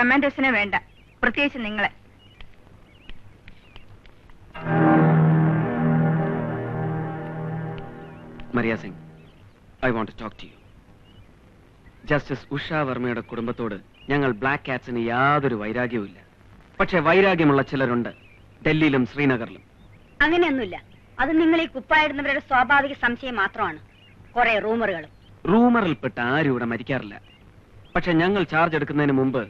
കമാൻഡേഴ്സിനെ വേണ്ട, പ്രത്യേകിച്ച് നിങ്ങളെ. Maria Singh, I want to talk to you. Justice Usha വർമ്മയുടെ കുടുംബത്തോട് ഞങ്ങൾ ബ്ലാക്ക് കാറ്റ്സിന് യാതൊരു വൈരാഗ്യവുമില്ല. പക്ഷെ വൈരാഗ്യമുള്ള ചിലരുണ്ട് ഡൽഹിയിലും ശ്രീനഗറിലും. അങ്ങനെയൊന്നുമില്ല. അത് നിങ്ങൾ ഈ കുപ്പായിടുന്നവരുടെ സ്വാഭാവിക സംശയം മാത്രമാണ്. കുറെ റൂമറുകളും. റൂമറിൽപ്പെട്ട ആരും ഇവിടെ മരിക്കാറില്ല. പക്ഷെ ഞങ്ങൾ ചാർജ് എടുക്കുന്നതിന് മുമ്പ്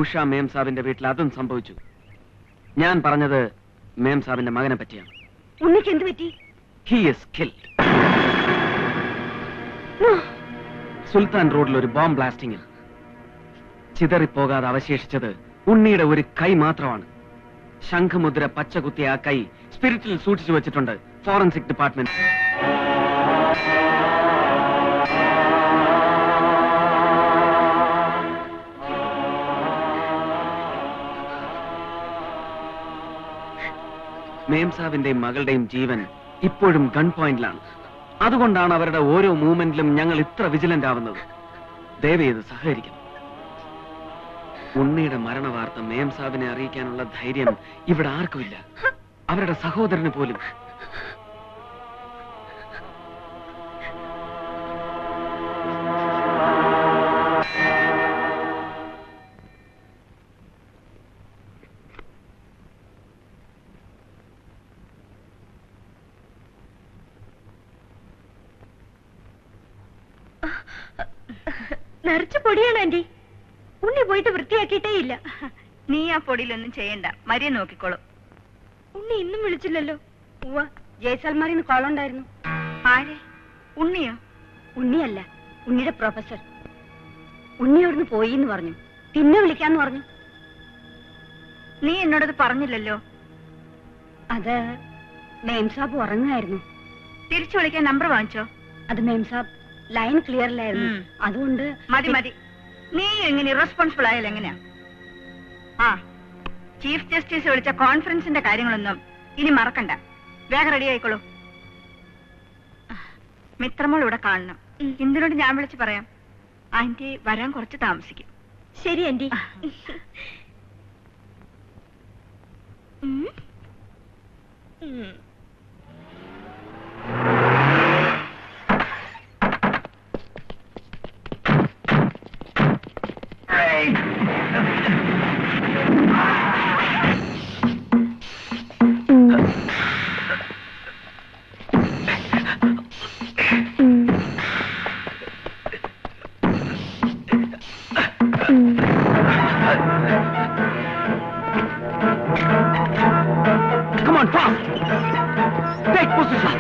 ഉഷ മേം സാബിന്റെ വീട്ടിൽ അതും സംഭവിച്ചു. ഞാൻ പറഞ്ഞത് മേം സാബിന്റെ മകനെ പറ്റിയാണ്. ഉണ്ണിക്ക് എന്ത് പറ്റി? He is killed. സുൽത്താൻ റോഡിൽ ഒരു ബോംബ് ബ്ലാസ്റ്റിംഗിൽ ചിതറിപ്പോകാതെ അവശേഷിച്ചത് ഉണ്ണിയുടെ ഒരു കൈ മാത്രമാണ്. ശംഖുമുദ്ര പച്ചകുത്തിയ ആ കൈ സ്പിരിറ്റിൽ സൂക്ഷിച്ചു വെച്ചിട്ടുണ്ട് ഫോറൻസിക് ഡിപ്പാർട്ട്മെന്റ്. മേംസാബിന്റെയും മകളുടെയും ജീവൻ ഇപ്പോഴും ഗൺ പോയിന്റിലാണ്. അതുകൊണ്ടാണ് അവരുടെ ഓരോ മൂവ്മെന്റിലും ഞങ്ങൾ ഇത്ര വിജിലന്റ് ആവുന്നത്. ദയവേത് സഹകരിക്കണം. ഉണ്ണിയുടെ മരണവാർത്ത മേംസാബിനെ അറിയിക്കാനുള്ള ധൈര്യം ഇവിടെ ആർക്കുമില്ല, അവരുടെ സഹോദരന് പോലും. നിറച്ചു പൊടിയാണ് ആന്റി. ഉണ്ണി പോയിട്ട് വൃത്തിയാക്കിയിട്ടേ ഇല്ല. നീ ആ പൊടിയിലൊന്നും ചെയ്യണ്ട, മരിയ നോക്കിക്കോളൂ. ഉണ്ണി ഇന്നും വിളിച്ചില്ലല്ലോ. ഉവ്വ, ജയ്സൽമാരിന്ന് കോളുണ്ടായിരുന്നു. ആരെ? ഉണ്ണിയോ? ഉണ്ണിയല്ല, ഉണ്ണിയുടെ പ്രൊഫസർ. ഉണ്ണി അവിടുന്ന് പോയി എന്ന് പറഞ്ഞു. പിന്നെ വിളിക്കാന്ന് പറഞ്ഞു. നീ എന്നോടത് പറഞ്ഞില്ലല്ലോ. അത് മേംസാബ് ഉറങ്ങായിരുന്നു. തിരിച്ചു വിളിക്കാൻ നമ്പർ വാങ്ങിച്ചോ? അത് മേംസാബ് ലൈൻ ക്ലിയറിലായിരുന്നു. അതുകൊണ്ട് മതി മതി. നീ എങ്ങനെ ഇറസ്പോൺസിബിൾ ആയാലും എങ്ങനെയാ? ആ, ചീഫ് ജസ്റ്റിസ് വിളിച്ച കോൺഫറൻസിന്റെ കാര്യങ്ങളൊന്നും ഇനി മറക്കണ്ട. വേഗം റെഡി ആയിക്കോളൂ. മിത്രമോൾ ഇവിടെ കാണണം. ഇന്ദിനോട് ഞാൻ വിളിച്ച് പറയാം. ആന്റി വരാൻ കുറച്ച് താമസിക്കും. ശരി aunty. Come on, fast! Take position!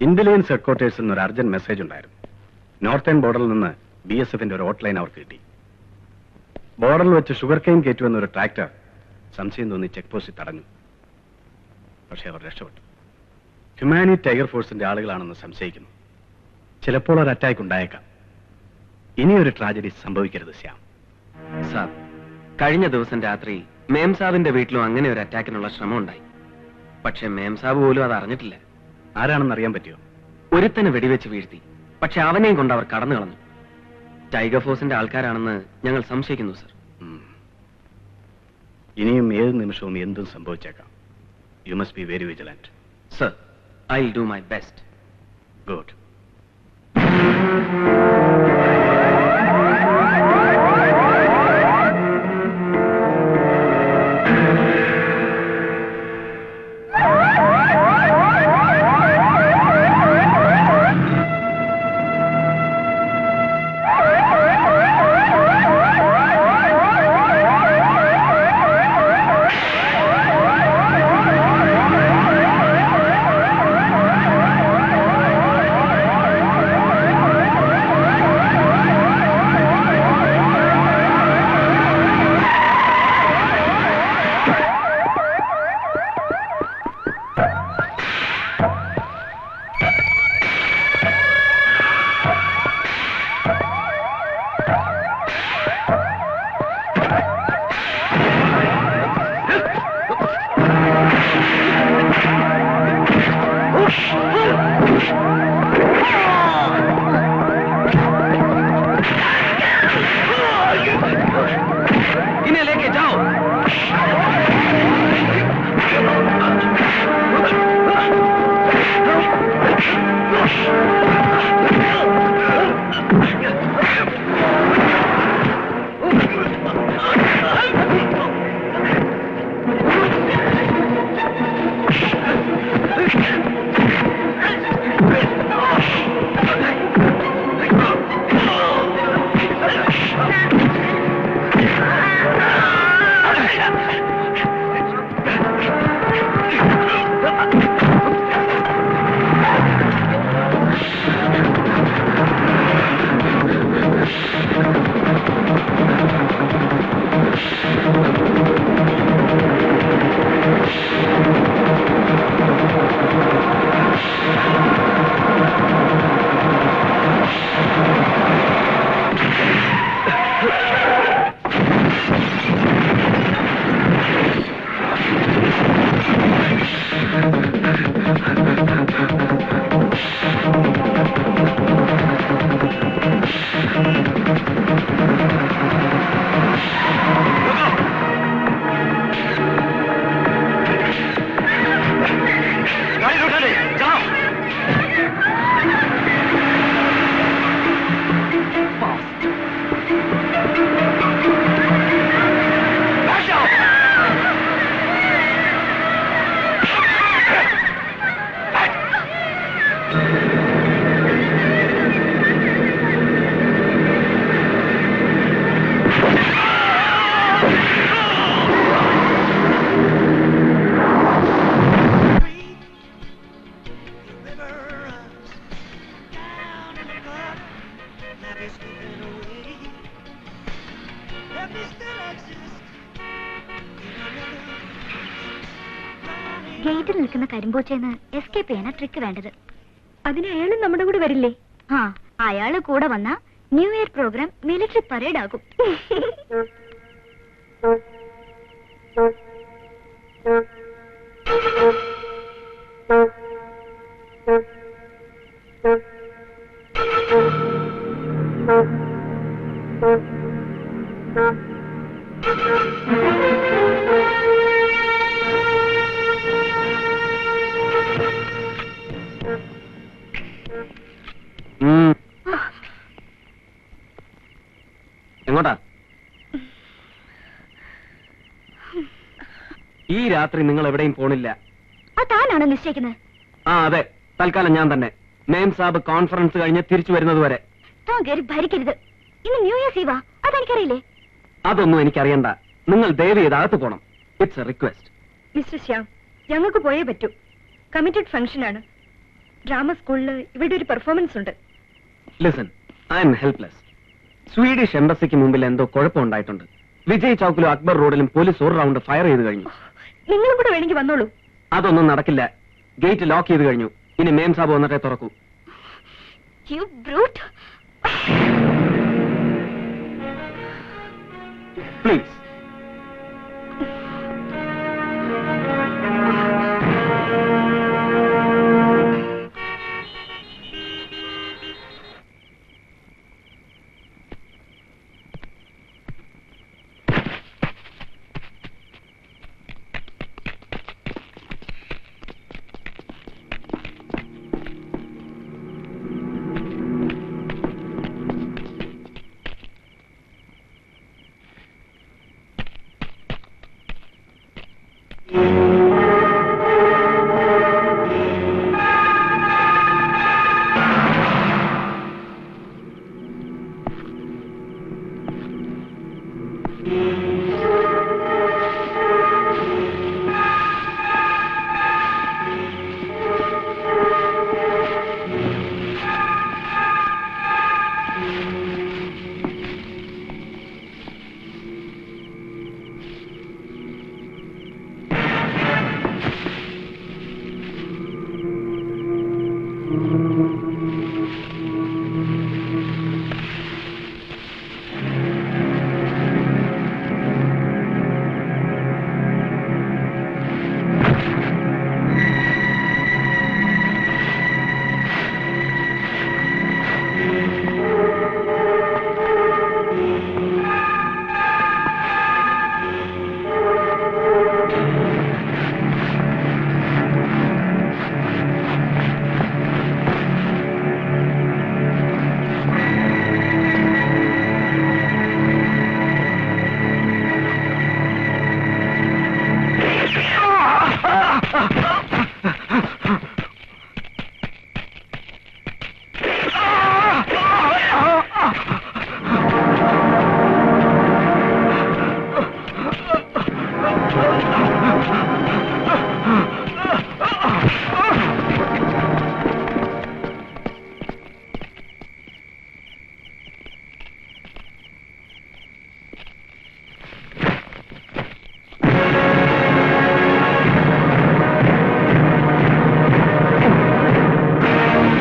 Intelligence ഹെഡ്ക്വാർട്ടേഴ്സിൽ നിന്ന് ഒരു അർജന്റ് മെസ്സേജ് ഉണ്ടായിരുന്നു. നോർത്തേൺ ബോർഡറിൽ നിന്ന് BSFന്റെ ഒരു ഹോട്ട്ലൈൻ അവർക്ക് കിട്ടി. ബോർഡറിൽ വെച്ച് ഷുഗർ കെയിൻ കയറ്റുവെന്ന ഒരു ട്രാക്ടർ സംശയം തോന്നി ചെക്ക് പോസ്റ്റിൽ തടഞ്ഞു. പക്ഷെ അവർ രക്ഷപ്പെട്ടു. ഹ്യൂമാനി ടൈഗർ ഫോഴ്സിന്റെ ആളുകളാണെന്ന് സംശയിക്കുന്നു. ചിലപ്പോൾ ഒരു അറ്റാക്ക് ഉണ്ടായേക്കാം. ഇനിയൊരു ട്രാജഡി സംഭവിക്കരുത് ശ്യാം. സാർ, കഴിഞ്ഞ ദിവസം രാത്രി മേം സാബിന്റെ വീട്ടിലും അങ്ങനെ ഒരു അറ്റാക്കിനുള്ള ശ്രമം ഉണ്ടായി. പക്ഷെ മേം സാബ് പോലും അത് അറിഞ്ഞിട്ടില്ല. ആരാണെന്ന് അറിയാൻ പറ്റുമോ? ഒരുത്തനെ വെടിവെച്ച് വീഴ്ത്തി. പക്ഷെ അവനെയും കൊണ്ട് അവർ കടന്നു കളഞ്ഞു. ടൈഗർ ഫോഴ്സിന്റെ ആൾക്കാരാണെന്ന് ഞങ്ങൾ സംശയിക്കുന്നു സർ. ഇനിയും ഏത് നിമിഷവും എന്തും സംഭവിച്ചേക്കാം. You must be very vigilant. Sir, I will do my best. Good. ഗേറ്റിൽ നിൽക്കുന്ന കരിമ്പോച്ചേന്ന് എസ്കേപ്പ് ചെയ്യാനാ ട്രിക്ക് വേണ്ടത്. അതിന് അയാളും നമ്മുടെ കൂടെ വരില്ലേ? ആ, അയാള് കൂടെ വന്ന new year program military parade ആകും. എങ്ങോട്ടാ? ഈ രാത്രി നിങ്ങൾ എവിടെയും പോണില്ല. താനാണോ നിശ്ചയിക്കുന്നത്? ആ അതെ, തൽക്കാലം ഞാൻ തന്നെ. മേം സാബ് കോൺഫറൻസ് കഴിഞ്ഞ് തിരിച്ചു വരുന്നത് വരെ. താൻ കയറി ഭരിക്കരുത്. ഇന്ന് ന്യൂ ഇയർ ഈവാ, അതെനിക്കറിയില്ലേ? അതൊന്നും എനിക്കറിയണ്ട. നിങ്ങൾ ദയവ് ചെയ്ത് അകത്ത് പോണം. It's A request. Mister Shyam, ഞങ്ങൾക്ക് പോയേ പറ്റൂ. കമ്മിറ്റഡ് ഫംഗ്ഷനാണ്. ഡ്രാമ സ്കൂളിൽ ഇവിടെ ഒരു പെർഫോമൻസ് ഉണ്ട്. Listen, I'm helpless. Swedish എംബസിക്ക് മുമ്പിൽ എന്തോ കുഴപ്പമുണ്ടായിട്ടുണ്ട്. വിജയ് ചൌക്കിലും അക്ബർ റോഡിലും പോലീസ് ഒരു റൗണ്ട് ഫയർ ചെയ്ത് കഴിഞ്ഞു. നിങ്ങളും കൂടെ വേണമെങ്കിൽ വന്നോളൂ. അതൊന്നും നടക്കില്ല. ഗേറ്റ് ലോക്ക് ചെയ്ത് കഴിഞ്ഞു. ഇനി മേം സാബ് വന്നിട്ടേ തുറക്കൂ. You brute. പ്ലീസ്.